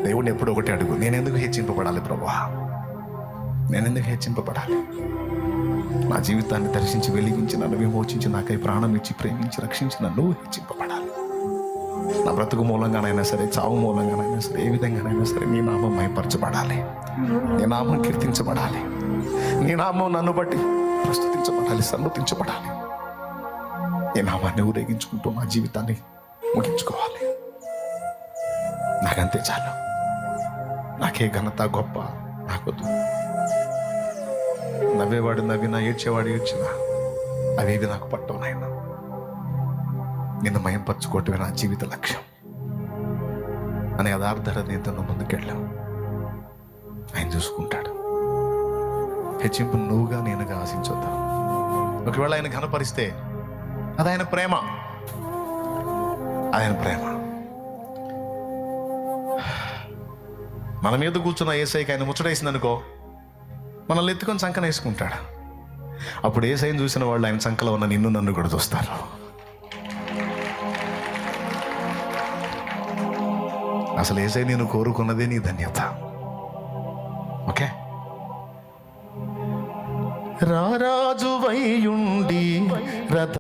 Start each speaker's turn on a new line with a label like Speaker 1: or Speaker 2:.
Speaker 1: దేవుడిని ఎప్పుడు ఒకటి అడుగు, నేనెందుకు హెచ్చింపబడాలి ప్రభువా? నేనెందుకు హెచ్చింపబడాలి? నా జీవితాన్ని దర్శించి వెలిగించి నన్ను విమోచించి నాకై ప్రాణం ఇచ్చి ప్రేమించి రక్షించి నన్ను హెచ్చింపబడాలి. నా బ్రతుకు మూలంగానైనా సరే, చావు మూలంగానైనా సరే, ఏ విధంగానైనా సరే నీ నామం మహిమపరచబడాలి, నీ నామం కీర్తించబడాలి, నీ నామం నన్ను బట్టి ప్రస్తుతించబడాలి, సన్నుతించబడాలి. నీ నామాన్ని ఊరేగించుకుంటూ నా జీవితాన్ని ముగించుకోవాలి. నాకంతే చాలు. నాకే ఘనత గొప్ప నాకొద్దు. నవ్వేవాడు నవ్వినా, ఏడ్చేవాడు ఏడ్చినా అవేవి నాకు పట్టవు నాయన. నిన్ను మయంపరచుకోవటమే నా జీవిత లక్ష్యం అనే యథార్థ హృదయంతో ముందుకెళ్ళావు. ఆయన చూసుకుంటాడు. హెచ్చింపు నువ్వుగా నేనుగా ఆశించొద్దాం. ఒకవేళ ఆయన ఘనపరిస్తే అది ఆయన ప్రేమ, ఆయన ప్రేమ. మన మీద కూర్చున్న ఏసైకి ఆయన ముచ్చటేసింది అనుకో, మనల్ని ఎత్తుకొని సంకన వేసుకుంటాడు. అప్పుడు ఏసైని చూసిన వాళ్ళు ఆయన సంకలో ఉన్న నిన్ను నన్ను కూడా చూస్తారు. అసలు ఏసై నేను కోరుకున్నదే నీ ధన్యత. ఓకే, రారాజువై ఉండి రథ